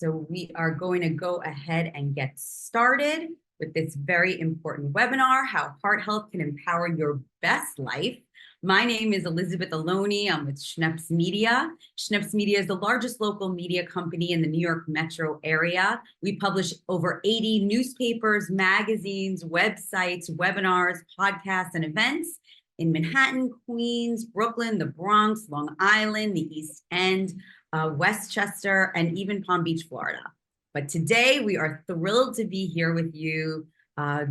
So we are going to go ahead and get started with this very important webinar, How Heart Health Can Empower Your Best Life. My name is Elizabeth Aloni. I'm with Schneps Media. Schneps Media is the largest local media company in the New York metro area. We publish over 80 newspapers, magazines, websites, webinars, podcasts, and events in Manhattan, Queens, Brooklyn, the Bronx, Long Island, the East End, Westchester, and even Palm Beach, Florida. But today we are thrilled to be here with you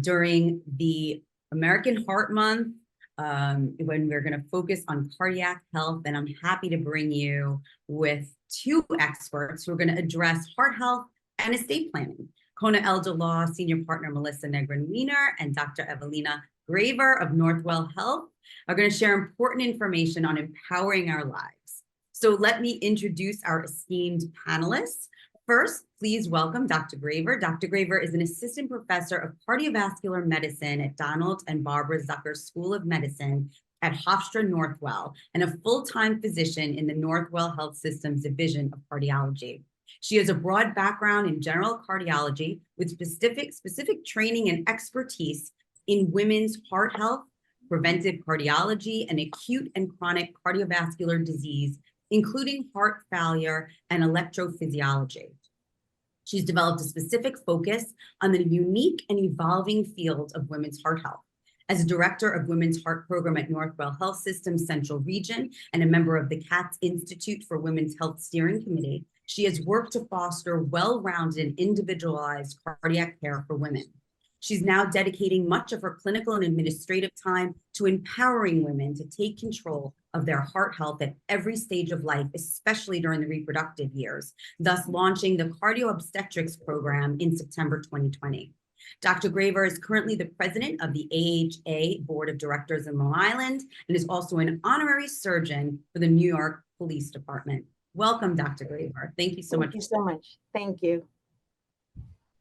during the American Heart Month, when we're going to focus on cardiac health. And I'm happy to bring you with two experts who are going to address heart health and estate planning. Cona Elder Law Senior Partner Melissa Negrin-Wiener and Dr. Evelina Grayver of Northwell Health are going to share important information on empowering our lives. So let me introduce our esteemed panelists. First, please welcome Dr. Grayver. Dr. Grayver is an assistant professor of cardiovascular medicine at Donald and Barbara Zucker School of Medicine at Hofstra Northwell and a full-time physician in the Northwell Health Systems Division of Cardiology. She has a broad background in general cardiology with specific training and expertise in women's heart health, preventive cardiology, and acute and chronic cardiovascular disease, including heart failure and electrophysiology. She's developed a specific focus on the unique and evolving field of women's heart health. As a director of Women's Heart Program at Northwell Health Systems Central Region and a member of the CATS Institute for Women's Health Steering Committee, she has worked to foster well-rounded and individualized cardiac care for women. She's now dedicating much of her clinical and administrative time to empowering women to take control of their heart health at every stage of life, especially during the reproductive years, thus launching the Cardio Obstetrics Program in September 2020. Dr. Grayver is currently the president of the AHA Board of Directors in Long Island and is also an honorary surgeon for the New York Police Department. Welcome, Dr. Grayver. Thank you so much. Thank you so much. Thank you.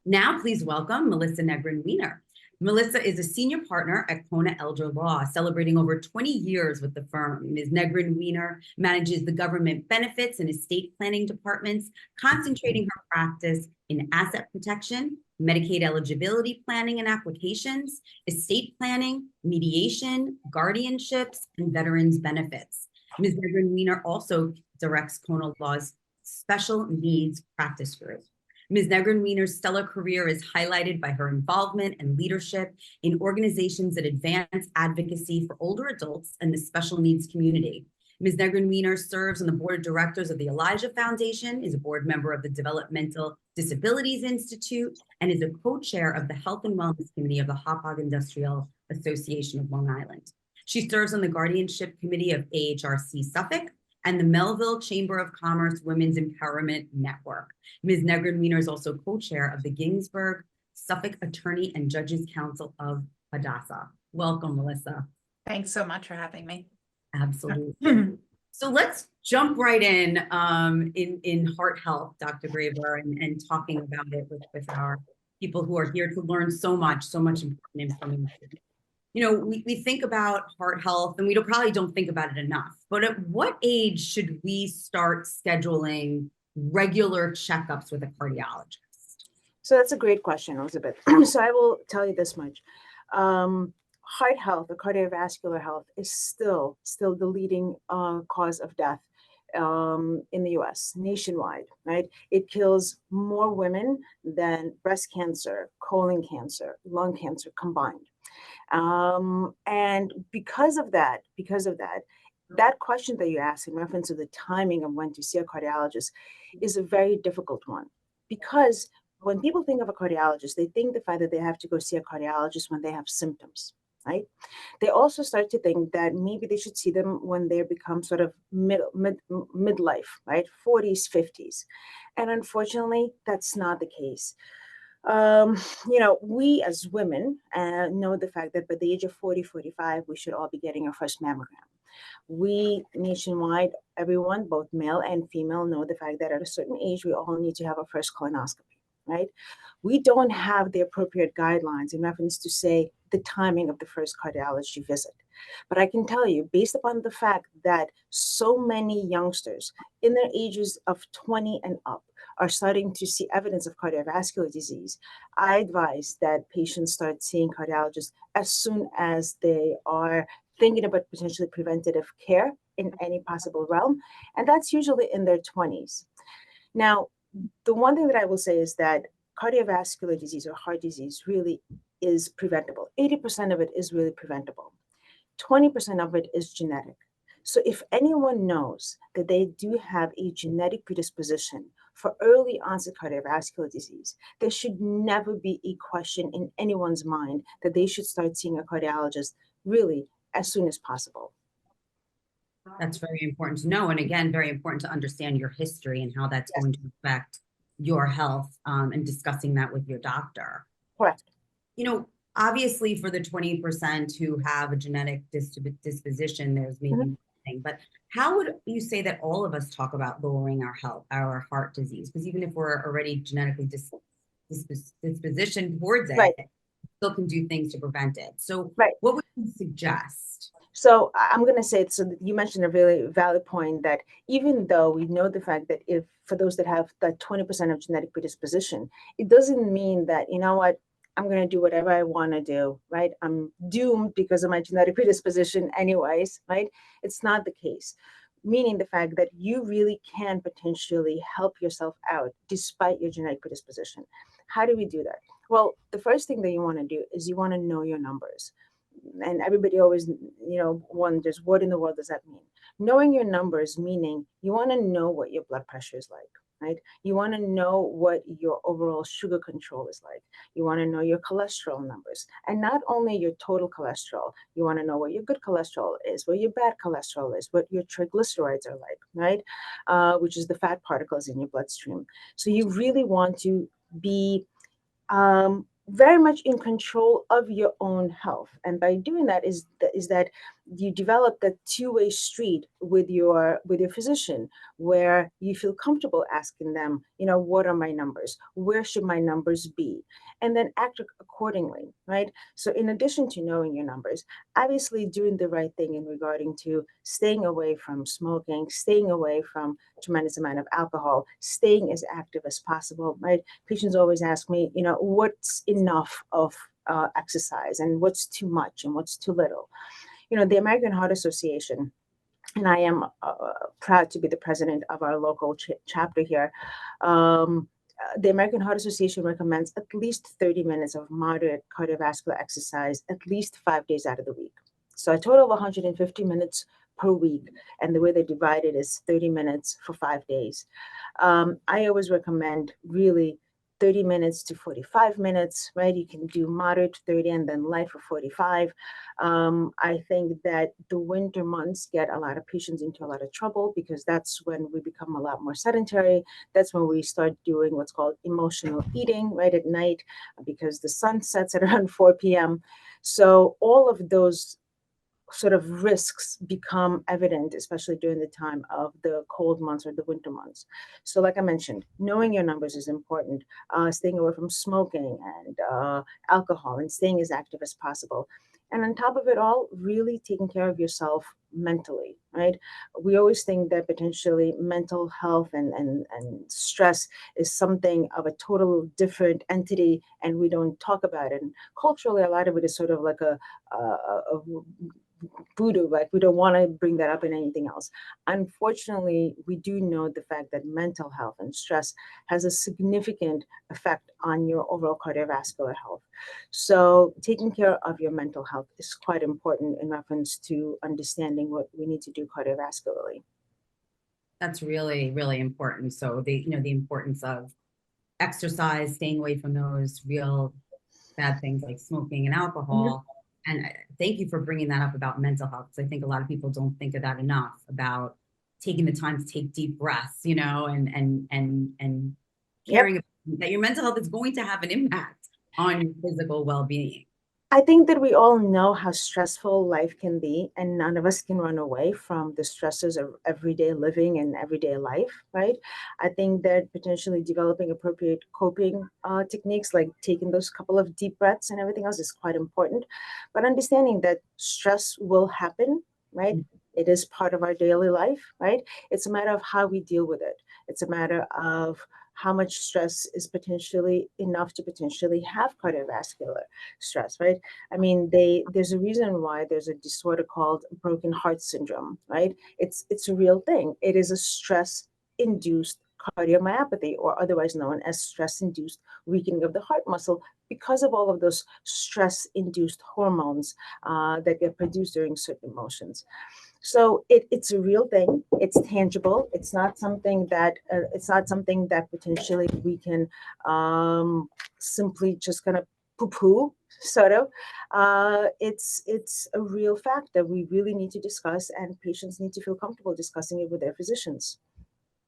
Now, please welcome Melissa Negrin-Wiener. Melissa is a senior partner at Cona Elder Law, celebrating over 20 years with the firm. Ms. Negrin-Wiener manages the government benefits and estate planning departments, concentrating her practice in asset protection, Medicaid eligibility planning and applications, estate planning, mediation, guardianships, and veterans benefits. Ms. Negrin-Wiener also directs Cona Law's Special Needs Practice Group. Ms. Negrin-Wiener's stellar career is highlighted by her involvement and leadership in organizations that advance advocacy for older adults and the special needs community. Ms. Negrin-Wiener serves on the board of directors of the Elijah Foundation, is a board member of the Developmental Disabilities Institute, and is a co-chair of the Health and Wellness Committee of the Hauppauge Industrial Association of Long Island. She serves on the Guardianship Committee of AHRC Suffolk and the Melville Chamber of Commerce Women's Empowerment Network. Ms. Negrin-Wiener is also co-chair of the Ginsburg Suffolk Attorney and Judges Council of Hadassah. Welcome, Melissa. Thanks so much for having me. Absolutely. So let's jump right in heart health, Dr. Grayver, and talking about it with our people who are here to learn so much important information. You know, we think about heart health, and we probably don't think about it enough, but at what age should we start scheduling regular checkups with a cardiologist? So that's a great question, Elizabeth. So I will tell you this much. Heart health or cardiovascular health is still the leading cause of death in the US, nationwide, right? It kills more women than breast cancer, colon cancer, lung cancer combined. And because of that, that question that you asked in reference to the timing of when to see a cardiologist is a very difficult one. Because when people think of a cardiologist, they think the fact that they have to go see a cardiologist when they have symptoms, right? They also start to think that maybe they should see them when they become sort of midlife, right? 40s, 50s. And unfortunately, that's not the case. You know, we as women know the fact that by the age of 40, 45, we should all be getting our first mammogram. We nationwide, everyone, both male and female, know the fact that at a certain age, we all need to have our first colonoscopy, right? We don't have the appropriate guidelines in reference to say the timing of the first cardiology visit. But I can tell you, based upon the fact that so many youngsters in their ages of 20 and up are starting to see evidence of cardiovascular disease, I advise that patients start seeing cardiologists as soon as they are thinking about potentially preventative care in any possible realm. And that's usually in their 20s. Now, the one thing that I will say is that cardiovascular disease or heart disease really is preventable. 80% of it is really preventable. 20% of it is genetic. So if anyone knows that they do have a genetic predisposition for early onset cardiovascular disease, there should never be a question in anyone's mind that they should start seeing a cardiologist really as soon as possible. That's very important to know. And again, very important to understand your history and how that's Yes. going to affect your health, and discussing that with your doctor. Correct. You know, obviously for the 20% who have a genetic disposition, there's maybe one thing, but how would you say that all of us talk about lowering our health, our heart disease? Because even if we're already genetically dispositioned towards it, Right. still can do things to prevent it. So Right. what would you suggest? So I'm going to say, so you mentioned a really valid point that even though we know the fact that if for those that have that 20% of genetic predisposition, it doesn't mean that, you know what, I'm going to do whatever I want to do, right? I'm doomed because of my genetic predisposition anyways, right? It's not the case. Meaning the fact that you really can potentially help yourself out despite your genetic predisposition. How do we do that? Well, the first thing that you want to do is you want to know your numbers. And everybody always, wonders, what in the world does that mean? Knowing your numbers, meaning you want to know what your blood pressure is like, right? You want to know what your overall sugar control is like. You want to know your cholesterol numbers. And not only your total cholesterol, you want to know what your good cholesterol is, what your bad cholesterol is, what your triglycerides are like, right? Which is the fat particles in your bloodstream. So you really want to be very much in control of your own health. And by doing that is that you develop that two-way street with your physician, where you feel comfortable asking them, what are my numbers? Where should my numbers be? And then act accordingly, right? So in addition to knowing your numbers, obviously doing the right thing in regarding to staying away from smoking, staying away from tremendous amount of alcohol, staying as active as possible, right? Patients always ask me, what's enough of exercise and what's too much and what's too little. The American Heart Association, and I am proud to be the president of our local chapter here. The American Heart Association recommends at least 30 minutes of moderate cardiovascular exercise at least 5 days out of the week. So a total of 150 minutes per week. And the way they divide it is 30 minutes for 5 days. I always recommend really 30 minutes to 45 minutes, right? You can do moderate 30 and then light for 45. I think that the winter months get a lot of patients into a lot of trouble because that's when we become a lot more sedentary. That's when we start doing what's called emotional eating right at night because the sun sets at around 4 p.m. So all of those sort of risks become evident, especially during the time of the cold months or the winter months. So like I mentioned, knowing your numbers is important, staying away from smoking and alcohol and staying as active as possible. And on top of it all, really taking care of yourself mentally, right? We always think that potentially mental health and stress is something of a total different entity and we don't talk about it. And culturally, a lot of it is sort of like a voodoo, like we don't want to bring that up in anything else. Unfortunately, we do know the fact that mental health and stress has a significant effect on your overall cardiovascular health. So taking care of your mental health is quite important in reference to understanding what we need to do cardiovascularly. That's really, really important. So the importance of exercise, staying away from those real bad things like smoking and alcohol. And thank you for bringing that up about mental health, because I think a lot of people don't think of that enough, about taking the time to take deep breaths, and caring about that your mental health is going to have an impact on your physical well-being. I think that we all know how stressful life can be, and none of us can run away from the stresses of everyday living and everyday life, right? I think that potentially developing appropriate coping techniques, like taking those couple of deep breaths and everything else, is quite important. But understanding that stress will happen, right? It is part of our daily life, right? It's a matter of how we deal with it. It's a matter of how much stress is potentially enough to potentially have cardiovascular stress, right? I mean, there's a reason why there's a disorder called broken heart syndrome, right? It's a real thing. It is a stress-induced cardiomyopathy, or otherwise known as stress-induced weakening of the heart muscle, because of all of those stress-induced hormones that get produced during certain motions. So it's a real thing. It's tangible. It's not something that potentially we can simply just kind of poo-poo, sort of. It's a real fact that we really need to discuss, and patients need to feel comfortable discussing it with their physicians.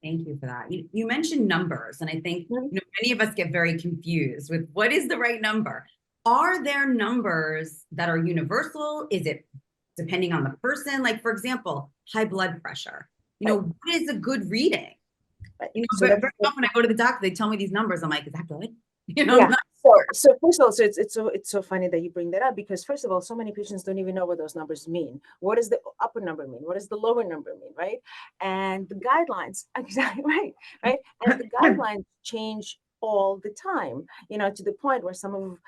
Thank you for that. You mentioned numbers, and I think Mhm. many of us get very confused with what is the right number. Are there numbers that are universal? Is it depending on the person? Like, for example, high blood pressure. Right. What is a good reading? Right. Very, That's very often I go to the doctor, they tell me these numbers. I'm like, is that good? I'm yeah. not So sure. so first of all, it's so funny that you bring that up, because first of all, so many patients don't even know what those numbers mean. What does the upper number mean? What does the lower number mean? Right? And the guidelines, exactly right, right. And the guidelines change all the time. To the point where some of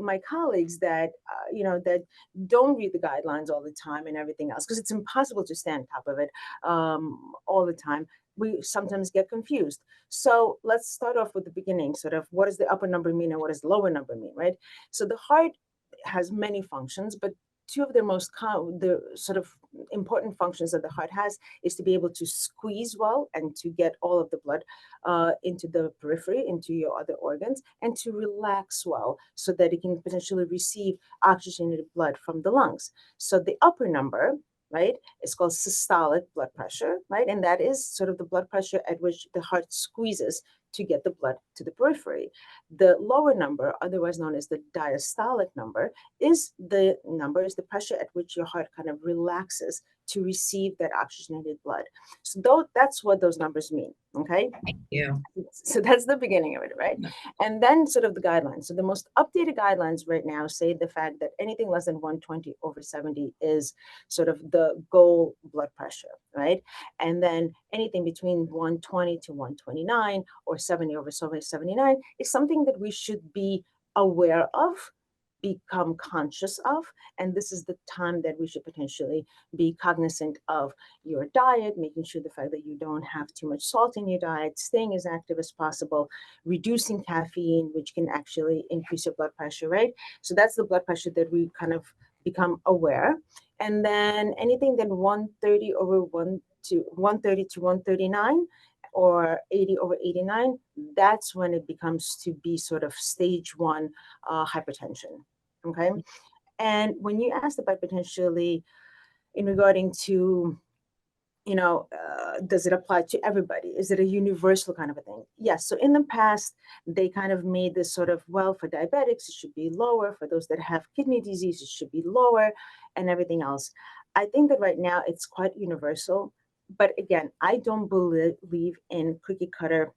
my colleagues that that don't read the guidelines all the time and everything else, because it's impossible to stay on top of it all the time. We sometimes get confused. So let's start off with the beginning, sort of what does the upper number mean and what does the lower number mean, right? So the heart has many functions, but two of the sort of important functions that the heart has is to be able to squeeze well and to get all of the blood into the periphery, into your other organs, and to relax well so that it can potentially receive oxygenated blood from the lungs. So the upper number, right, it's called systolic blood pressure, right? And that is sort of the blood pressure at which the heart squeezes to get the blood to the periphery. The lower number, otherwise known as the diastolic number, is the pressure at which your heart kind of relaxes to receive that oxygenated blood. So that's what those numbers mean, okay? Thank you. So that's the beginning of it, right? And then sort of the guidelines. So the most updated guidelines right now say the fact that anything less than 120/70 is sort of the goal blood pressure, right? And then anything between 120 to 129 or 70/79 is something that we should be aware of, become conscious of, and this is the time that we should potentially be cognizant of your diet, making sure the fact that you don't have too much salt in your diet, staying as active as possible, reducing caffeine, which can actually increase your blood pressure, right? So that's the blood pressure that we kind of become aware. And then anything then 130 to 139 or 80/89, that's when it becomes to be sort of stage one hypertension. Okay. And when you asked about potentially in regarding to does it apply to everybody? Is it a universal kind of a thing? Yes. So in the past, they kind of made this sort of, well, for diabetics, it should be lower. For those that have kidney disease, it should be lower, and everything else. I think that right now it's quite universal. But again, I don't believe in cookie cutter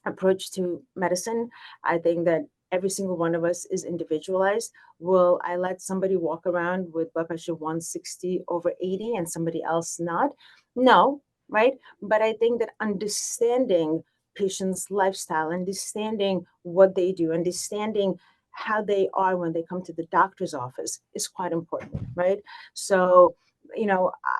approach to medicine. I think that every single one of us is individualized. Will I let somebody walk around with blood pressure 160/80 and somebody else not? No, right? But I think that understanding patients' lifestyle, understanding what they do, understanding how they are when they come to the doctor's office is quite important, right? So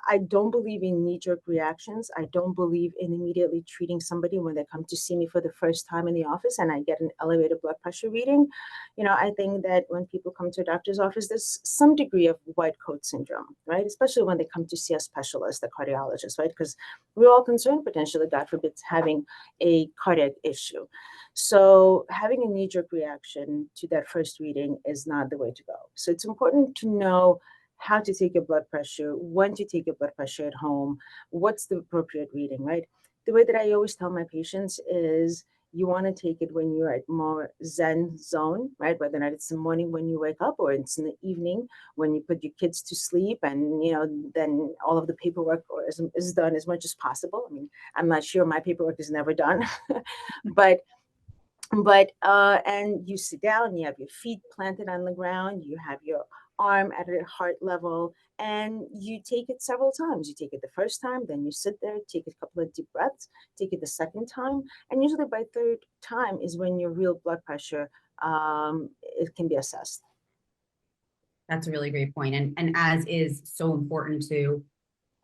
I don't believe in knee-jerk reactions. I don't believe in immediately treating somebody when they come to see me for the first time in the office and I get an elevated blood pressure reading. I think that when people come to a doctor's office, there's some degree of white coat syndrome, right? Especially when they come to see a specialist, a cardiologist, right? Because we're all concerned potentially, God forbid, having a cardiac issue. So having a knee-jerk reaction to that first reading is not the way to go. So it's important to know how to take your blood pressure, when to take your blood pressure at home, what's the appropriate reading, right? The way that I always tell my patients is you want to take it when you're at more Zen zone, right? Whether or not it's the morning when you wake up or it's in the evening when you put your kids to sleep, and then all of the paperwork is done as much as possible. I mean, I'm not sure, my paperwork is never done, but and you sit down, you have your feet planted on the ground, you have your arm at a heart level, and you take it several times. You take it the first time, then you sit there, take a couple of deep breaths, take it the second time, and usually by third time is when your real blood pressure it can be assessed. That's a really great point. And as is so important to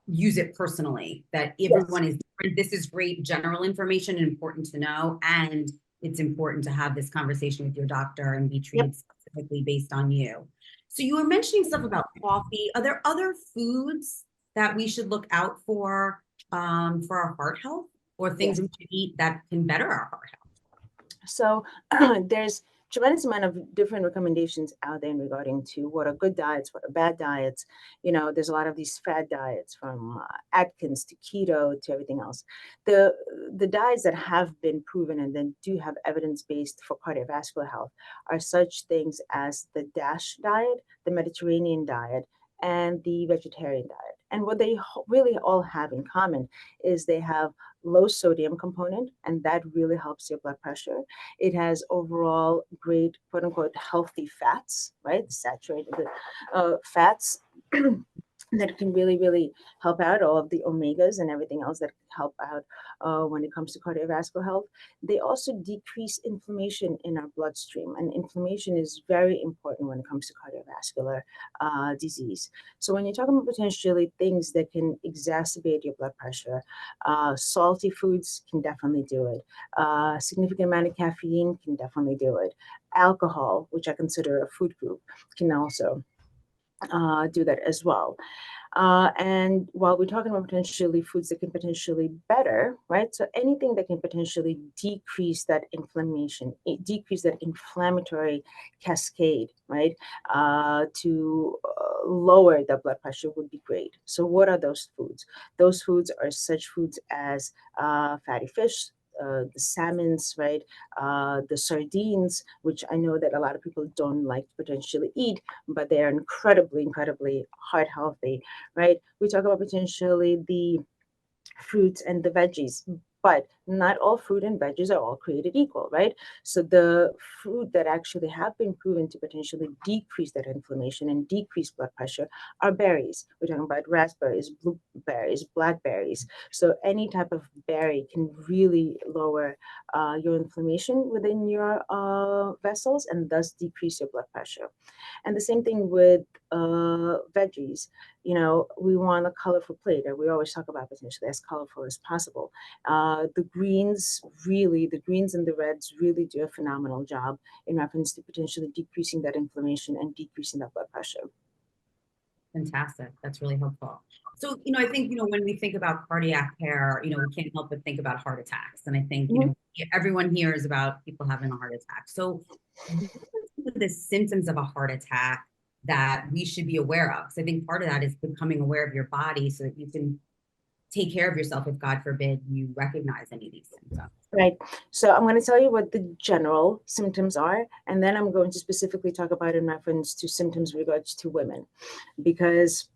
use it personally, that everyone is different. This is great general information and important to know. And it's important to have this conversation with your doctor and be treated specifically based on you. So you were mentioning stuff about coffee. Are there other foods that we should look out for our heart health, or things we should eat that can better our heart health? So there's tremendous amount of different recommendations out there in regarding to what are good diets, what are bad diets. There's a lot of these fad diets from Atkins to keto to everything else. The diets that have been proven and then do have evidence based for cardiovascular health are such things as the DASH diet, the Mediterranean diet, and the vegetarian diet. And what they really all have in common is they have low sodium component, and that really helps your blood pressure. It has overall great, quote unquote, healthy fats, right? Saturated fats that can really, really help out, all of the omegas and everything else that help out when it comes to cardiovascular health. They also decrease inflammation in our bloodstream, and inflammation is very important when it comes to cardiovascular disease. So when you're talking about potentially things that can exacerbate your blood pressure, salty foods can definitely do it. Significant amount of caffeine can definitely do it. Alcohol, which I consider a food group, can also do that as well. And while we're talking about potentially foods that can potentially better, right? So anything that can potentially decrease that inflammation, decrease that inflammatory cascade, right? To lower the blood pressure would be great. So what are those foods? Those foods are such foods as fatty fish, the salmons, right? The sardines, which I know that a lot of people don't like to potentially eat, but they are incredibly, incredibly heart healthy, right? We talk about potentially the fruits and the veggies, but not all fruit and veggies are all created equal, right? So the fruit that actually have been proven to potentially decrease that inflammation and decrease blood pressure are berries. We're talking about raspberries, blueberries, blackberries. So any type of berry can really lower your inflammation within your vessels and thus decrease your blood pressure. And the same thing with veggies. We want a colorful plate, and we always talk about potentially as colorful as possible. The greens and the reds really do a phenomenal job in reference to potentially decreasing that inflammation and decreasing that blood pressure. Fantastic. That's really helpful. So, I think, when we think about cardiac care, we can't help but think about heart attacks. And I think, everyone hears about people having a heart attack. So what are the symptoms of a heart attack that we should be aware of? Because I think part of that is becoming aware of your body so that you can take care of yourself if, God forbid, you recognize any of these symptoms. Right. So I'm going to tell you what the general symptoms are, and then I'm going to specifically talk about in reference to symptoms regards to women, because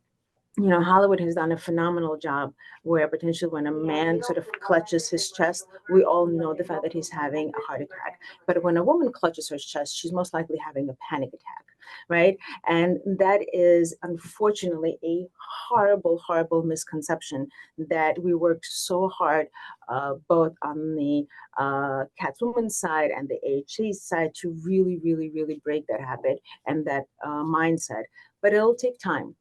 Hollywood has done a phenomenal job where potentially when a man sort of clutches his chest, we all know the fact that he's having a heart attack. But when a woman clutches her chest, she's most likely having a panic attack, right? And that is unfortunately a horrible, horrible misconception that we worked so hard, both on the Catwoman side and the AHA side, to really, really, really break that habit and that mindset. But it'll take time.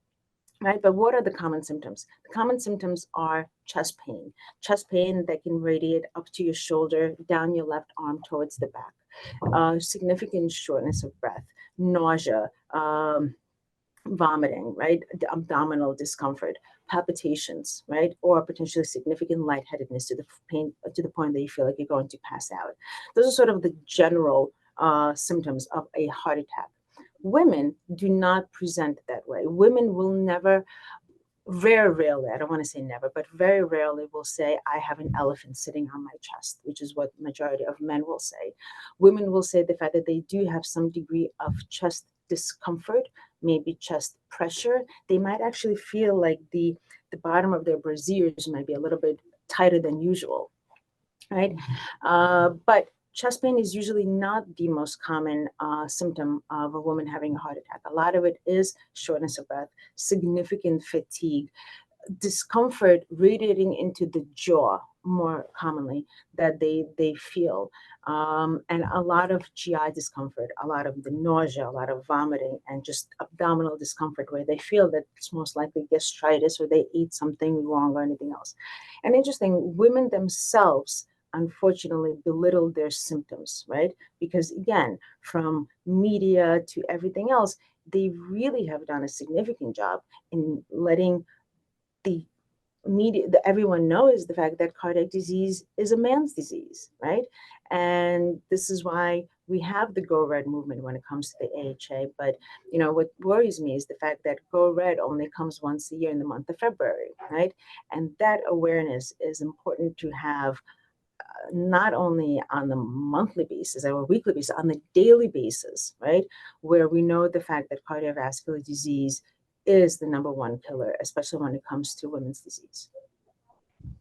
Right, but what are the common symptoms? The common symptoms are chest pain that can radiate up to your shoulder, down your left arm towards the back, significant shortness of breath, nausea, vomiting, right, abdominal discomfort, palpitations, right, or potentially significant lightheadedness to the point that you feel like you're going to pass out. Those are sort of the general symptoms of a heart attack. Women do not present that way. Women will never very rarely, I don't want to say never, but very rarely will say, I have an elephant sitting on my chest, which is what majority of men will say. Women will say the fact that they do have some degree of chest discomfort, maybe chest pressure. They might actually feel like the bottom of their brasiers might be a little bit tighter than usual, right? But chest pain is usually not the most common symptom of a woman having a heart attack. A lot of it is shortness of breath, significant fatigue, discomfort radiating into the jaw more commonly that they feel, and a lot of GI discomfort, a lot of the nausea, a lot of vomiting, and just abdominal discomfort where they feel that it's most likely gastritis or they ate something wrong or anything else. And interesting, women themselves unfortunately belittle their symptoms, right? Because again, from media to everything else, they really have done a significant job in letting the media, everyone knows the fact that cardiac disease is a man's disease, right? And this is why we have the Go Red movement when it comes to the AHA. But what worries me is the fact that Go Red only comes once a year in the month of February, right? And that awareness is important to have, not only on the monthly basis or weekly basis, on the daily basis, right? Where we know the fact that cardiovascular disease is the number one killer, especially when it comes to women's disease.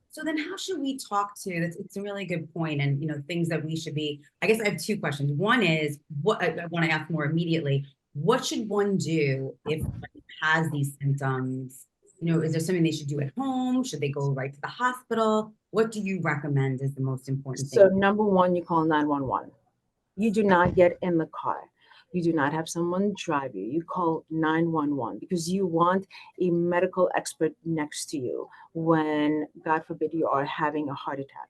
So then how should we talk to, it's a really good point, and things that we should be, I guess I have two questions. One is, what I want to ask more immediately, what should one do if one has these symptoms? Is there something they should do at home? Should they go right to the hospital? What do you recommend is the most important So thing? number one, you call 911. You do not get in the car. You do not have someone drive you. You call 911 because you want a medical expert next to you when, God forbid, you are having a heart attack.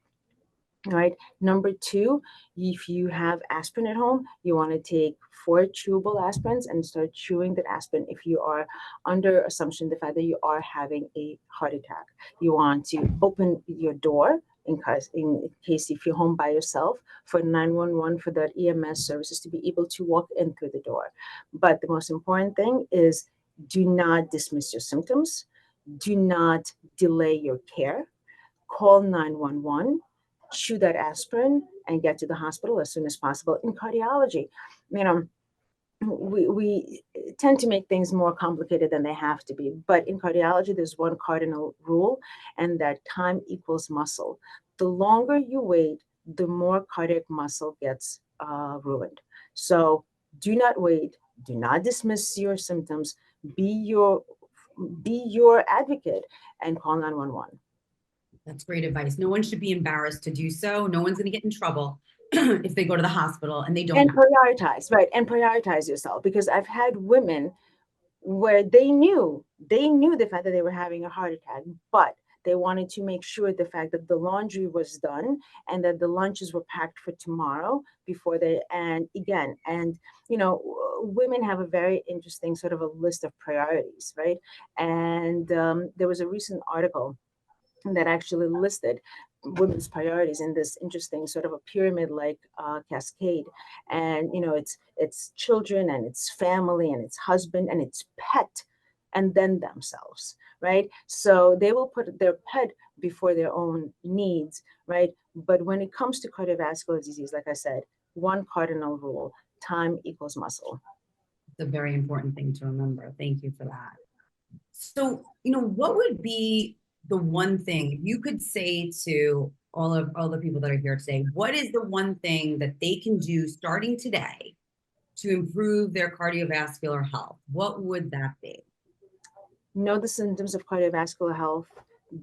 All right. Number two, if you have aspirin at home, you want to take 4 chewable aspirins and start chewing that aspirin if you are under assumption the fact that you are having a heart attack. You want to open your door in case if you're home by yourself for 911 for that EMS services to be able to walk in through the door. But the most important thing is, do not dismiss your symptoms. Do not delay your care. Call 911, chew that aspirin, and get to the hospital as soon as possible. In cardiology, we tend to make things more complicated than they have to be. But in cardiology, there's one cardinal rule, and that time equals muscle. The longer you wait, the more cardiac muscle gets ruined. So do not wait. Do not dismiss your symptoms. Be your advocate and call 911. That's great advice. No one should be embarrassed to do so. No one's going to get in trouble if they go to the hospital and they don't. And prioritize, right? And prioritize yourself, because I've had women where they knew the fact that they were having a heart attack, but they wanted to make sure the fact that the laundry was done and that the lunches were packed for tomorrow before they, and again, and women have a very interesting sort of a list of priorities, right? And there was a recent article that actually listed women's priorities in this interesting sort of a pyramid-like cascade. And it's children, and it's family, and it's husband, and it's pet, and then themselves, right? So they will put their pet before their own needs, right? But when it comes to cardiovascular disease, like I said, one cardinal rule: time equals muscle. It's a very important thing to remember. Thank you for that. So, what would be the one thing you could say to all the people that are here today? What is the one thing that they can do starting today to improve their cardiovascular health? What would that be? Know the symptoms of cardiovascular health.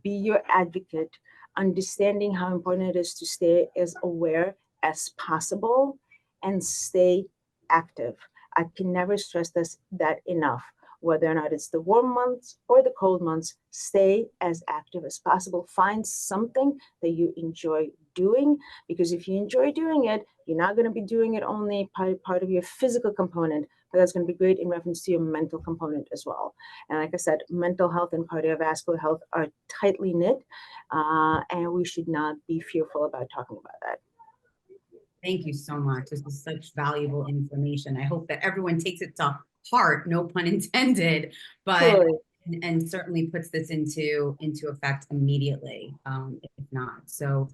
Be your advocate, understanding how important it is to stay as aware as possible and stay active. I can never stress that enough. Whether or not it's the warm months or the cold months, stay as active as possible. Find something that you enjoy doing, because if you enjoy doing it, you're not going to be doing it only part of your physical component, but that's going to be great in reference to your mental component as well. And like I said, mental health and cardiovascular health are tightly knit, and we should not be fearful about talking about that. Thank you so much. This is such valuable information. I hope that everyone takes it to heart, no pun intended, but Totally. and certainly puts this into effect immediately, if not. So,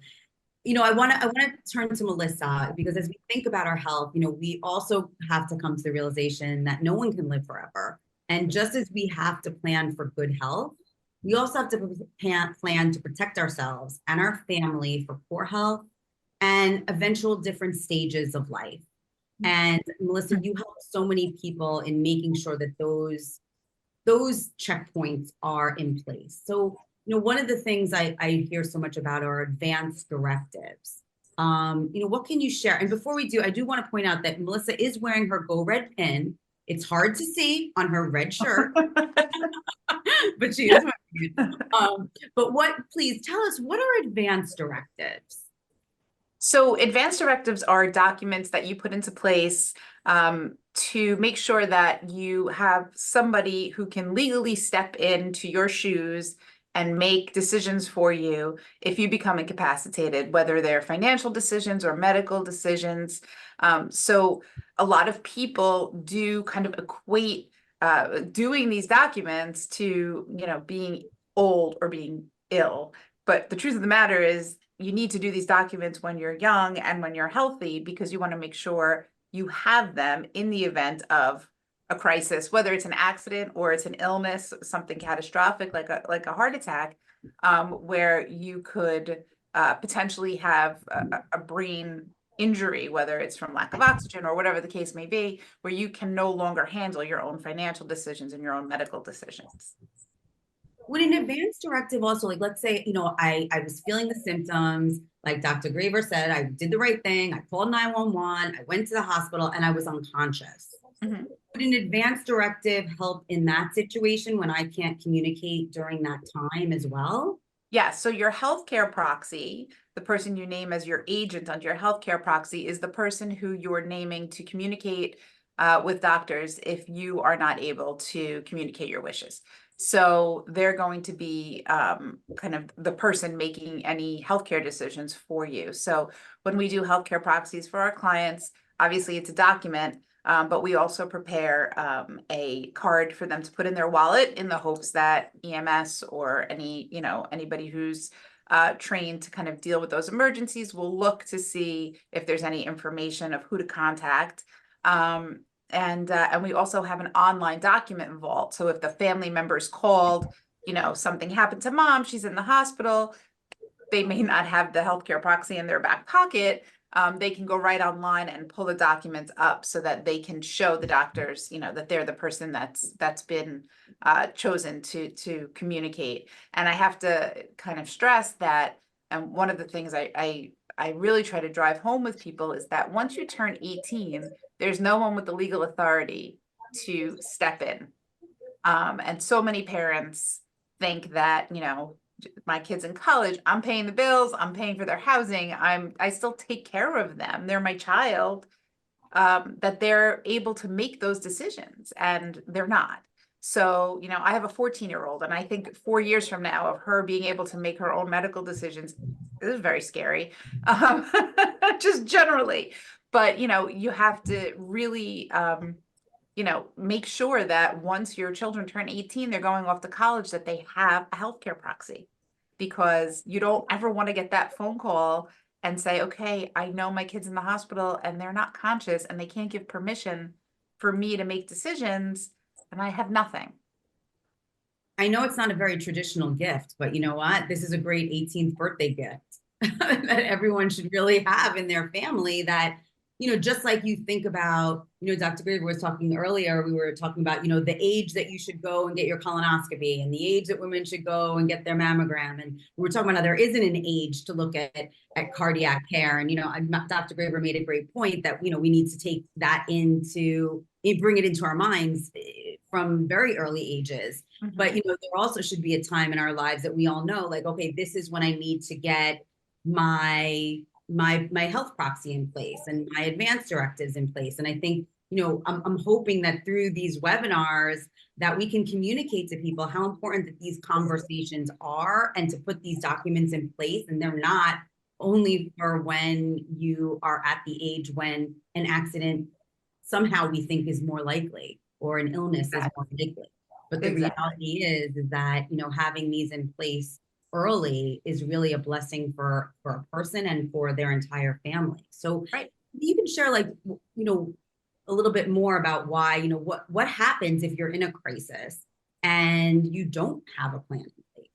I want to turn to Melissa, because as we think about our health, we also have to come to the realization that no one can live forever. And just as we have to plan for good health, we also have to plan to protect ourselves and our family for poor health and eventual different stages of life. And Melissa, you help so many people in making sure that those checkpoints are in place. So, one of the things I hear so much about are advanced directives. What can you share? And before we do, I do want to point out that Melissa is wearing her Go Red pin. It's hard to see on her red shirt, but she is wearing it. But please tell us, what are advanced directives? So advanced directives are documents that you put into place to make sure that you have somebody who can legally step into your shoes and make decisions for you if you become incapacitated, whether they're financial decisions or medical decisions. So a lot of people do kind of equate doing these documents to, being old or being ill. But the truth of the matter is, you need to do these documents when you're young and when you're healthy, because you want to make sure you have them in the event of a crisis, whether it's an accident or it's an illness, something catastrophic like a heart attack, where you could potentially have a brain injury, whether it's from lack of oxygen or whatever the case may be, where you can no longer handle your own financial decisions and your own medical decisions. Would an advanced directive also, like, let's say, I was feeling the symptoms, like Dr. Grayver said, I did the right thing. I called 911, I went to the hospital, and I was unconscious. Mm-hmm. Would an advanced directive help in that situation when I can't communicate during that time as well? Yeah, so your healthcare proxy, the person you name as your agent on your healthcare proxy, is the person who you're naming to communicate with doctors if you are not able to communicate your wishes. So they're going to be kind of the person making any healthcare decisions for you. So when we do healthcare proxies for our clients, obviously it's a document, but we also prepare a card for them to put in their wallet in the hopes that EMS or anybody who's trained to kind of deal with those emergencies will look to see if there's any information of who to contact. And we also have an online document vault. So if the family member's called, something happened to mom, she's in the hospital, they may not have the healthcare proxy in their back pocket. They can go right online and pull the documents up so that they can show the doctors, that they're the person that's been chosen to communicate. And I have to kind of stress that, and one of the things I really try to drive home with people is that once you turn 18, there's no one with the legal authority to step in. And so many parents think that, my kids in college, I'm paying the bills, I'm paying for their housing, I still take care of them, they're my child, that they're able to make those decisions, and they're not. So, I have a 14-year-old, and I think 4 years from now of her being able to make her own medical decisions, this is very scary, just generally. But, you have to really, make sure that once your children turn 18, they're going off to college, that they have a healthcare proxy, because you don't ever want to get that phone call and say, okay, I know my kid's in the hospital and they're not conscious and they can't give permission for me to make decisions, and I have nothing. I know it's not a very traditional gift, but you know what? This is a great 18th birthday gift that everyone should really have in their family. That, just like you think about, Dr. Grayver was talking earlier, we were talking about, the age that you should go and get your colonoscopy and the age that women should go and get their mammogram. And we were talking about how there isn't an age to look at cardiac care. And, Dr. Grayver made a great point that, we need to take that bring it into our minds from very early ages. Mm-hmm. But, there also should be a time in our lives that we all know, like, okay, this is when I need to get my health proxy in place and my advanced directives in place. And I think, I'm hoping that through these webinars that we can communicate to people how important that these conversations are, and to put these documents in place. And they're not only for when you are at the age when an accident somehow we think is more likely, or an illness is more likely, But the Exactly. reality is that, having these in place early is really a blessing for a person and for their entire family. So Right. you can share a little bit more about why, what happens if you're in a crisis and you don't have a plan in place.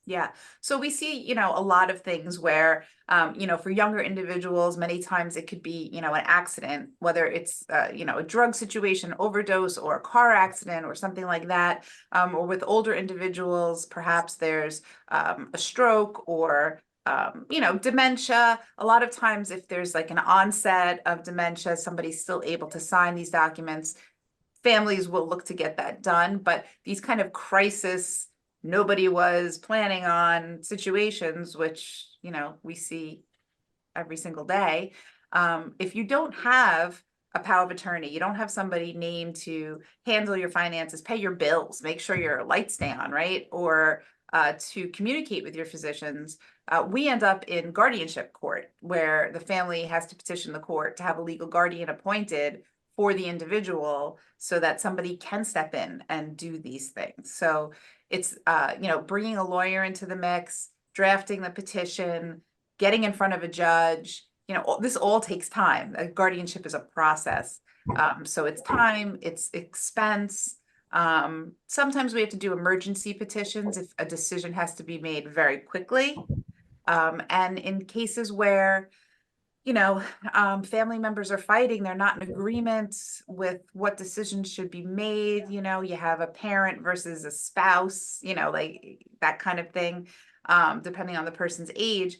Yeah. So we see, a lot of things where, for younger individuals, many times it could be, an accident, whether it's, a drug situation, overdose, or a car accident or something like that. Or with older individuals, perhaps there's a stroke or, dementia. A lot of times if there's like an onset of dementia, somebody's still able to sign these documents. Families will look to get that done, but these kind of crisis, nobody was planning on situations, which, we see every single day. If you don't have a power of attorney, you don't have somebody named to handle your finances, pay your bills, make sure your lights stay on, right? Or to communicate with your physicians, we end up in guardianship court, where the family has to petition the court to have a legal guardian appointed for the individual so that somebody can step in and do these things. So it's, bringing a lawyer into the mix, drafting the petition, getting in front of a judge, this all takes time. A guardianship is a process. So it's time, it's expense. Sometimes we have to do emergency petitions if a decision has to be made very quickly. And in cases where, family members are fighting, they're not in agreement with what decisions should be made, you have a parent versus a spouse, like that kind of thing, depending on the person's age,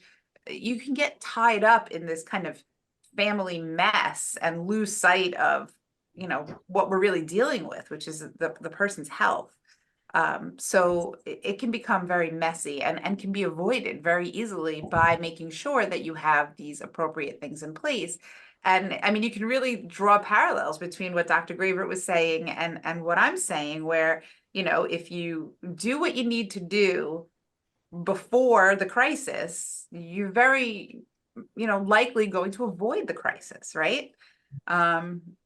you can get tied up in this kind of family mess and lose sight of, what we're really dealing with, which is the person's health. So it can become very messy and can be avoided very easily by making sure that you have these appropriate things in place. And I mean, you can really draw parallels between what Dr. Grayver was saying and what I'm saying, where, if you do what you need to do before the crisis, you're very, likely going to avoid the crisis, right?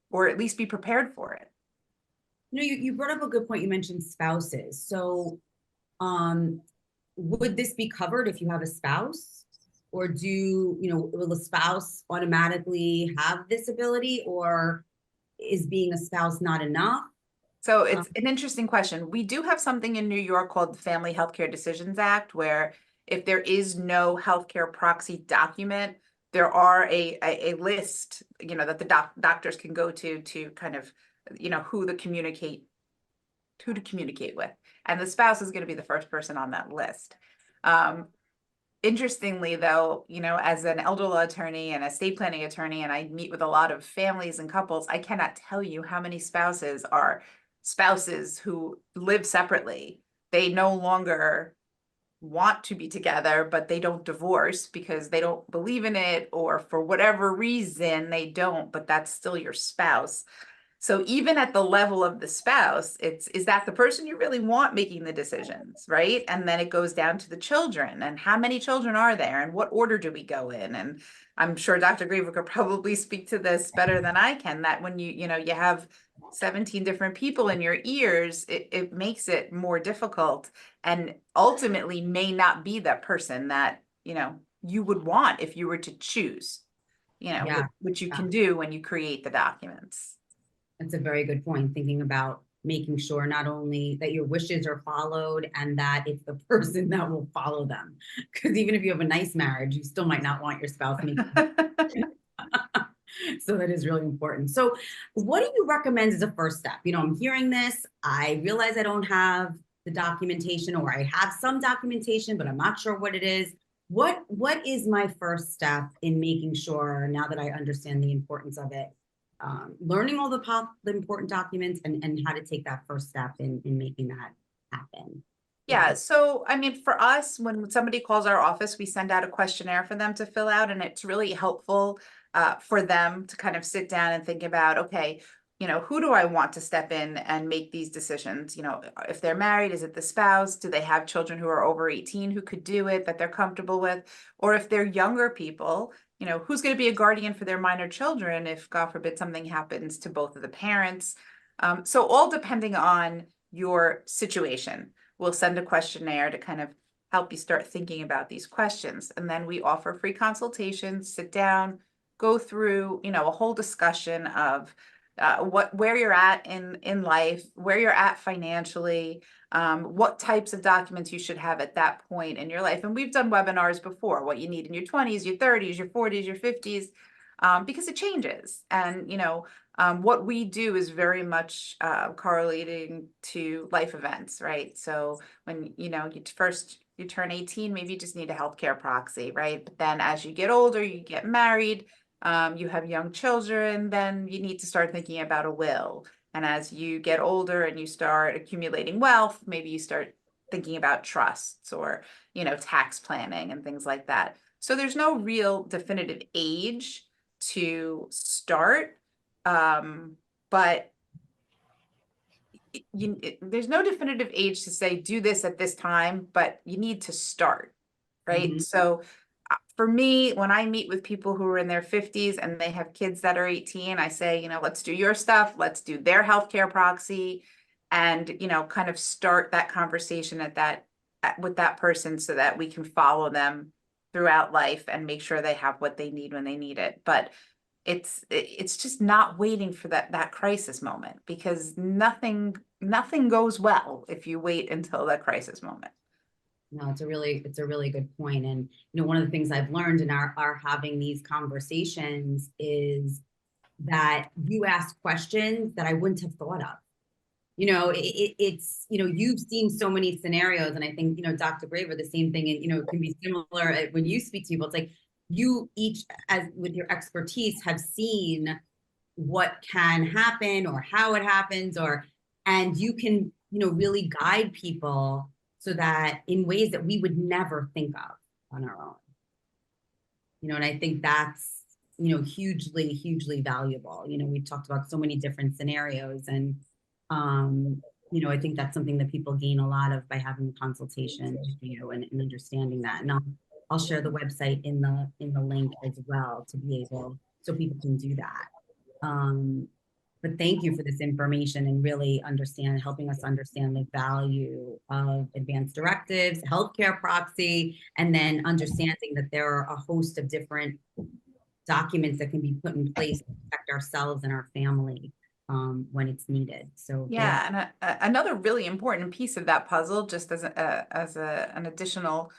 Or at least be prepared for it. You brought up a good point. You mentioned spouses. So, would this be covered if you have a spouse? Or will a spouse automatically have this ability, or is being a spouse not enough? So it's an interesting question. We do have something in New York called the Family Healthcare Decisions Act, where if there is no healthcare proxy document, there are a list, that the doctors can go to kind of, who to communicate with. And the spouse is going to be the first person on that list. Interestingly, though, as an elder law attorney and a estate planning attorney, and I meet with a lot of families and couples, I cannot tell you how many spouses who live separately. They no longer want to be together, but they don't divorce because they don't believe in it, or for whatever reason they don't, but that's still your spouse. So even at the level of the spouse, is that the person you really want making the decisions, right? And then it goes down to the children, and how many children are there, and what order do we go in? And I'm sure Dr. Grayver could probably speak to this better than I can, that when you have 17 different people in your ears, it makes it more difficult, and ultimately may not be that person that, you would want if you were to choose, which you can do when you create the documents. That's a very good point, thinking about making sure not only that your wishes are followed and that it's the person that will follow them. Because even if you have a nice marriage, you still might not want your spouse making so that is really important. So what do you recommend as a first step? I'm hearing this, I realize I don't have the documentation, or I have some documentation, but I'm not sure what it is. What is my first step in making sure, now that I understand the importance of it, learning all the important documents and how to take that first step in making that happen? Yeah. So, I mean, for us, when somebody calls our office, we send out a questionnaire for them to fill out, and it's really helpful for them to kind of sit down and think about, okay, who do I want to step in and make these decisions? If they're married, is it the spouse? Do they have children who are over 18 who could do it, that they're comfortable with? Or if they're younger people, who's going to be a guardian for their minor children if, God forbid, something happens to both of the parents? So all depending on, your situation. We'll send a questionnaire to kind of help you start thinking about these questions. And then we offer free consultations, sit down, go through, you know, a whole discussion of where you're at in life, where you're at financially, what types of documents you should have at that point in your life. And we've done webinars before, what you need in your 20s, your 30s, your 40s, your 50s, because it changes. And, you know, what we do is very much correlating to life events, right? So when, you know, you turn 18, maybe you just need a healthcare proxy, right? But then as you get older, you get married, you have young children, then you need to start thinking about a will. And as you get older and you start accumulating wealth, maybe you start thinking about trusts or, you know, tax planning and things like that. So there's no real definitive age to start, but there's no definitive age to say do this at this time, but you need to start, right? Mhm. So for me, when I meet with people who are in their 50s and they have kids that are 18, I say, you know, let's do your stuff, let's do their healthcare proxy, and, you know, kind of start that conversation with that person so that we can follow them throughout life and make sure they have what they need when they need it. But it's just not waiting for that crisis moment, because nothing goes well if you wait until that crisis moment. No, it's a really good point. And, you know, one of the things I've learned in our having these conversations is that you ask questions that I wouldn't have thought of. You know, it's, you know, you've seen so many scenarios, and I think, you know, Dr. Grayver, the same thing, and, you know, it can be similar when you speak to people. It's like you each, as with your expertise, have seen what can happen or how it happens, and you can, you know, really guide people so that in ways that we would never think of on our own. You know, and I think that's, you know, hugely valuable. You know, we've talked about so many different scenarios, and you know, I think that's something that people gain a lot of by having a consultation with you, and understanding that. And I'll share the website in the link as well, to be able, so people can do that. But thank you for this information, and really helping us understand the value of advanced directives, healthcare proxy, and then understanding that there are a host of different documents that can be put in place to protect ourselves and our family when it's needed. So yeah, and another really important piece of that puzzle, just as an additional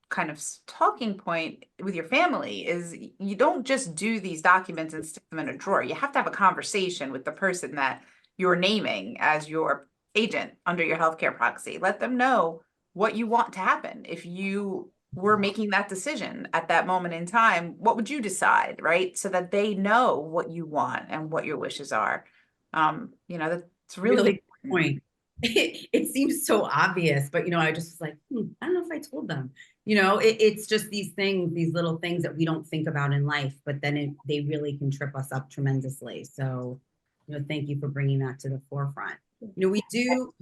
kind of talking point with your family, is you don't just do these documents and stick them in a drawer. You have to have a conversation with the person that you're naming as your agent under your healthcare proxy. Let them know what you want to happen. If you were making that decision at that moment in time, what would you decide, right? So that they know what you want and what your wishes are. You know, that's really good point. It seems so obvious, but, you know, I just was like, I don't know if I told them. You know, it's just these things, these little things that we don't think about in life, but then they really can trip us up tremendously. So, you know, thank you for bringing that to the forefront. You know, we do,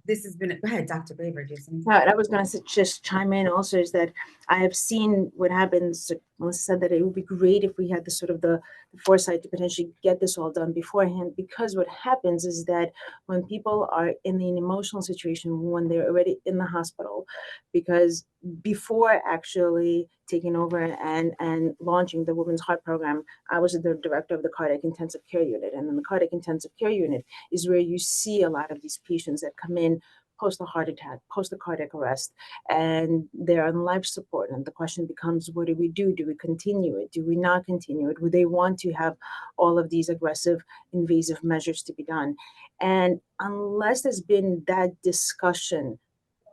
this has been, go ahead, Dr. Grayver, Jason. I was going to just chime in also, is that I have seen what happens. Melissa said that it would be great if we had the sort of the foresight to potentially get this all done beforehand, because what happens is that when people are in an emotional situation, when they're already in the hospital, because before actually taking over and launching the Women's Heart Program, I was the director of the cardiac intensive care unit. And in the cardiac intensive care unit is where you see a lot of these patients that come in post a heart attack, post a cardiac arrest, and they're on life support. And the question becomes, what do we do? Do we continue it? Do we not continue it? Would they want to have all of these aggressive, invasive measures to be done? And unless there's been that discussion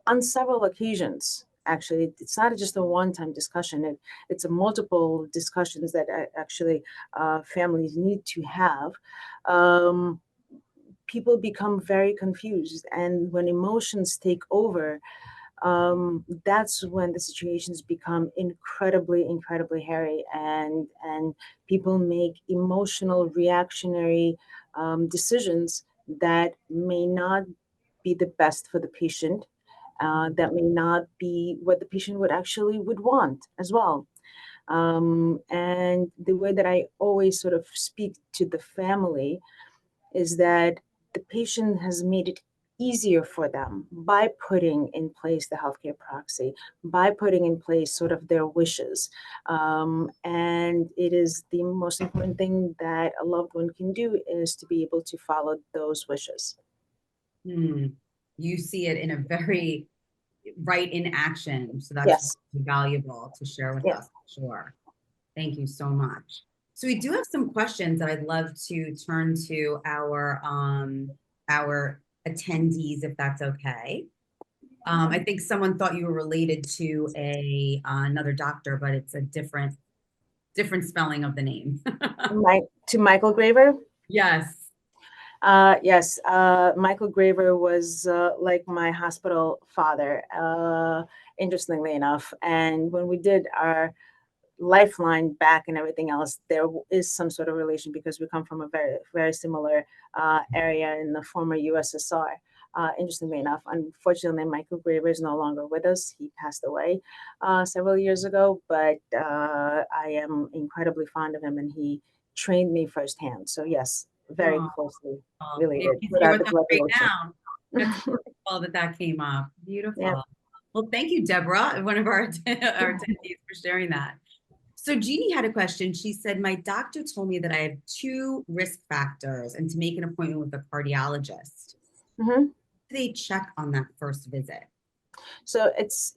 on several occasions, actually, it's not just a one-time discussion. It's a multiple discussions that actually families need to have. People become very confused, and when emotions take over, that's when the situations become incredibly hairy, and people make emotional reactionary decisions that may not be the best for the patient, that may not be what the patient would want as well. And the way that I always sort of speak to the family is that the patient has made it easier for them by putting in place the healthcare proxy, by putting in place sort of their wishes. And it is the most important thing that a loved one can do is to be able to follow those wishes. You see it in a very right in action. So that's Yes. really valuable to share with Yeah. us. Sure. Thank you so much. So we do have some questions that I'd love to turn to our attendees, if that's okay. I think someone thought you were related to another doctor, but it's a different spelling of the name. To Michael Grayver? Yes. Yes, Michael Grayver was like my hospital father, interestingly enough. And when we did our lifeline back and everything else, there is some sort of relation because we come from a very, very similar area in the former USSR. Interestingly enough, unfortunately, Michael Grayver is no longer with us. He passed away several years ago, but I am incredibly fond of him and he trained me firsthand. So yes, very closely related. If he's here Without with the us blood right relation. now, that's beautiful that came up. Beautiful. Yeah. Well, thank you, Deborah, one of our attendees, for sharing that. So Jeannie had a question. She said, my doctor told me that I have 2 risk factors and to make an appointment with a cardiologist. Mhm. Do they check on that first visit? So it's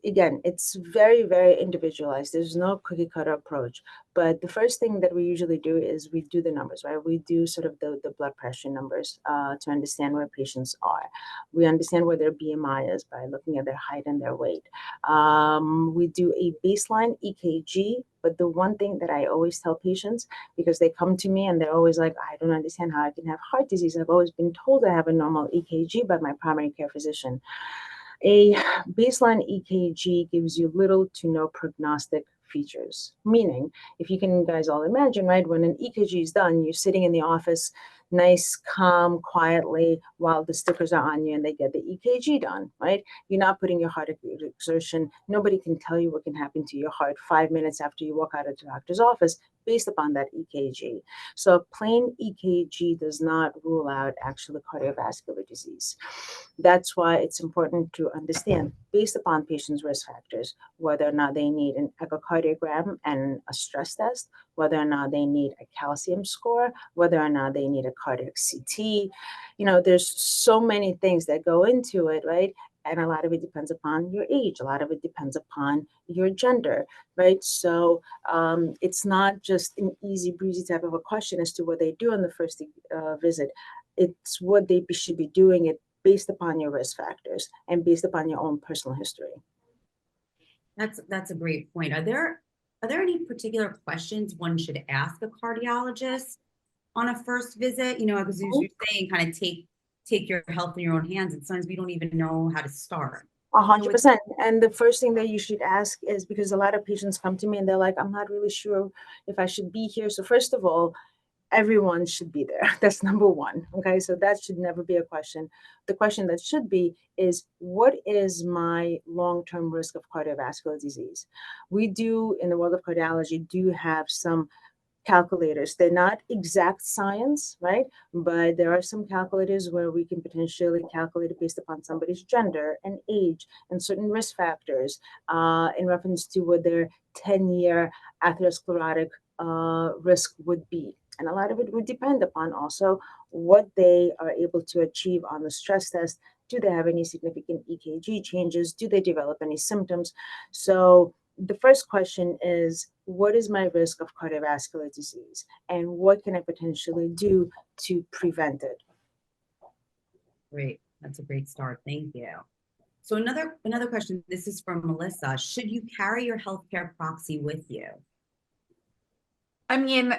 very, very individualized. There's no cookie cutter approach. But the first thing that we usually do is we do the numbers, right? We do sort of the blood pressure numbers to understand where patients are. We understand where their BMI is by looking at their height and their weight. We do a baseline EKG. But the one thing that I always tell patients, because they come to me and they're always like, I don't understand how I can have heart disease. I've always been told I have a normal EKG by my primary care physician. A baseline EKG gives you little to no prognostic features, meaning if you can guys all imagine, right, when an EKG is done, you're sitting in the office, nice, calm, quietly, while the stickers are on you and they get the EKG done, right? You're not putting your heart at exertion. Nobody can tell you what can happen to your heart 5 minutes after you walk out of the doctor's office based upon that EKG. So a plain EKG does not rule out actual cardiovascular disease. That's why it's important to understand, based upon patients' risk factors, whether or not they need an echocardiogram and a stress test, whether or not they need a calcium score, whether or not they need a cardiac CT. There's so many things that go into it, right? And a lot of it depends upon your age. A lot of it depends upon your gender, right? So it's not just an easy breezy type of a question as to what they do on the first visit. It's what they should be doing it based upon your risk factors and based upon your own personal history. That's a great point. Are there any particular questions one should ask a cardiologist on a first visit? Because as you're saying, kind of take your health in your own hands, and sometimes we don't even know how to start. 100%. And the first thing that you should ask is, because a lot of patients come to me and they're like, I'm not really sure if I should be here. So first of all, everyone should be there. That's number one. Okay. So that should never be a question. The question that should be is, what is my long-term risk of cardiovascular disease? We do, in the world of cardiology, do have some calculators. They're not exact science, right? But there are some calculators where we can potentially calculate it based upon somebody's gender and age and certain risk factors in reference to what their 10-year atherosclerotic risk would be. And a lot of it would depend upon also what they are able to achieve on the stress test. Do they have any significant EKG changes? Do they develop any symptoms? So the first question is, what is my risk of cardiovascular disease? And what can I potentially do to prevent it? Great. That's a great start. Thank you. So another question, this is from Melissa. Should you carry your healthcare proxy with you? I mean,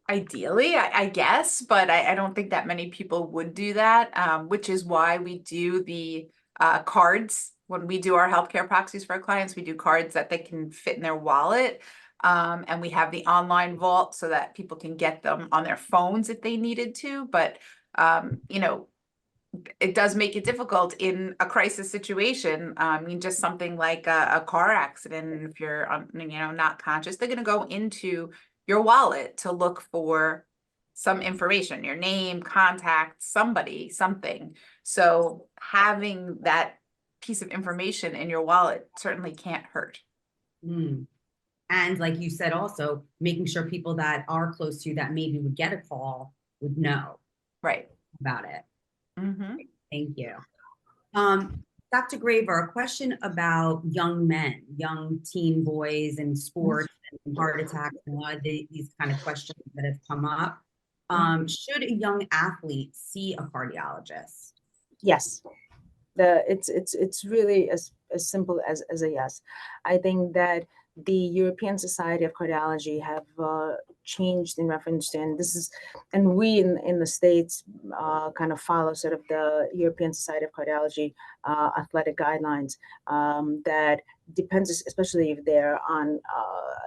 ideally, I guess, but I don't think that many people would do that, which is why we do the cards. When we do our healthcare proxies for our clients, we do cards that they can fit in their wallet. And we have the online vault so that people can get them on their phones if they needed to. But, it does make it difficult in a crisis situation. I mean, just something like a car accident, if you're not conscious, they're going to go into your wallet to look for some information, your name, contact, somebody, something. So having that piece of information in your wallet certainly can't hurt. Mm. And like you said, also making sure people that are close to you that maybe would get a call would know Right. about it. Mm-hmm. Thank you. Dr. Grayver, a question about young men, young teen boys in sports and heart attacks and a lot of these kind of questions that have come up. Should a young athlete see a cardiologist? Yes. It's really as simple as a yes. I think that the European Society of Cardiology have changed in reference to, and we in the States kind of follow sort of the European Society of Cardiology athletic guidelines that depends, especially if they're on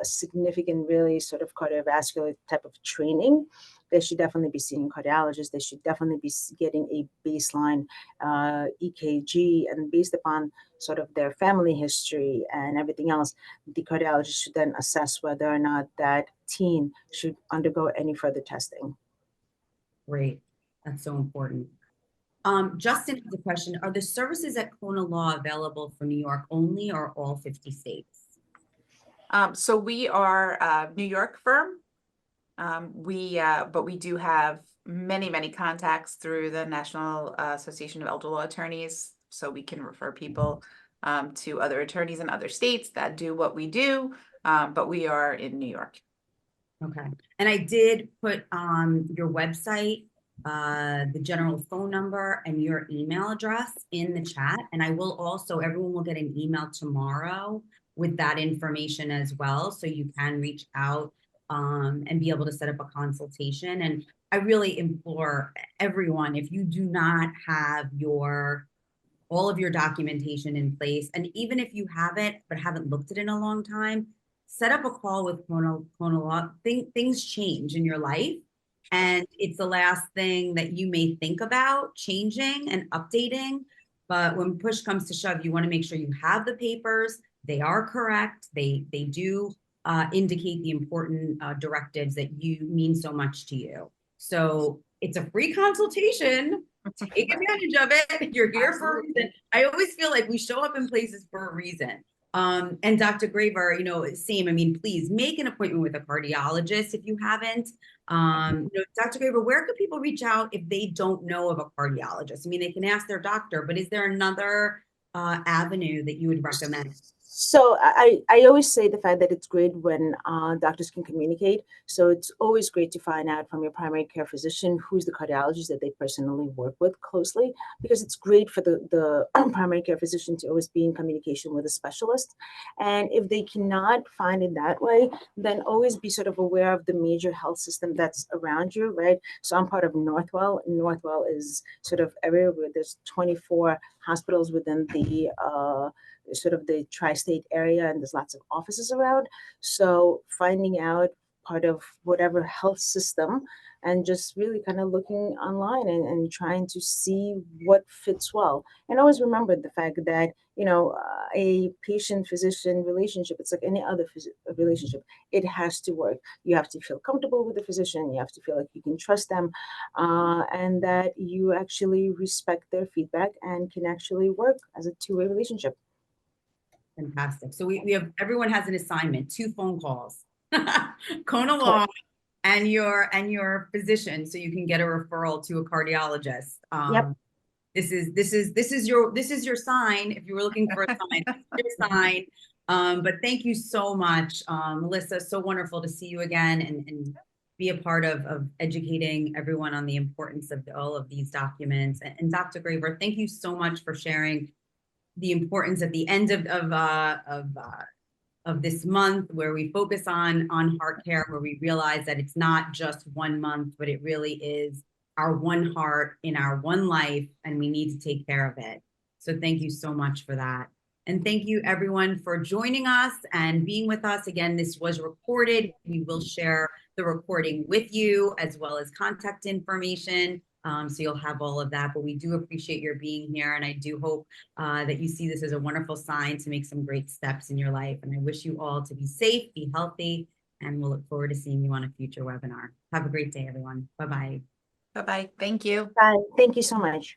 a significant, really sort of cardiovascular type of training. They should definitely be seeing cardiologists. They should definitely be getting a baseline EKG, and based upon sort of their family history and everything else, the cardiologist should then assess whether or not that teen should undergo any further testing. Great. That's so important. Justin has a question. Are the services at Cona Law available for New York only or all 50 states? So we are a New York firm. But we do have many contacts through the National Association of Elder Law Attorneys, so we can refer people to other attorneys in other states that do what we do, but we are in New York. Okay. And I did put on your website, the general phone number and your email address in the chat. And I will also, everyone will get an email tomorrow with that information as well. So you can reach out and be able to set up a consultation. And I really implore everyone, if you do not have all of your documentation in place, and even if you have it but haven't looked at it in a long time, set up a call with Cona Law. Things change in your life, and it's the last thing that you may think about changing and updating. But when push comes to shove, you want to make sure you have the papers. They are correct. They do indicate the important directives that you mean so much to you. So it's a free consultation. Take advantage of it. You're here for a reason. I always feel like we show up in places for a reason. And Dr. Grayver, same. I mean, please make an appointment with a cardiologist if you haven't. Dr. Grayver, where could people reach out if they don't know of a cardiologist? I mean, they can ask their doctor, but is there another avenue that you would recommend? So I always say the fact that it's great when doctors can communicate. So it's always great to find out from your primary care physician who's the cardiologist that they personally work with closely, because it's great for the primary care physician to always be in communication with a specialist. And if they cannot find it that way, then always be sort of aware of the major health system that's around you, right? So I'm part of Northwell. Northwell is sort of everywhere. There's 24 hospitals within the sort of the tri-state area, and there's lots of offices around. So finding out part of whatever health system and just really kind of looking online and trying to see what fits well. And always remember the fact that, a patient-physician relationship, it's like any other relationship. It has to work. You have to feel comfortable with the physician. You have to feel like you can trust them, and that you actually respect their feedback and can actually work as a two-way relationship. Fantastic. So we have, everyone has an assignment, 2 phone calls, Cona Law and your physician, so you can get a referral to a cardiologist. Yep. This is your sign. If you were looking for a sign, your sign. But thank you so much, Melissa. So wonderful to see you again and be a part of educating everyone on the importance of all of these documents. And Dr. Grayver, thank you so much for sharing the importance at the end of this month, where we focus on heart care, where we realize that it's not just 1 month, but it really is our one heart in our one life, and we need to take care of it. So thank you so much for that. And thank you everyone for joining us and being with us. Again, this was recorded. We will share the recording with you as well as contact information. So you'll have all of that, but we do appreciate your being here. And I do hope that you see this as a wonderful sign to make some great steps in your life. And I wish you all to be safe, be healthy, and we'll look forward to seeing you on a future webinar. Have a great day, everyone. Bye-bye. Bye-bye. Thank you. Bye. Thank you so much.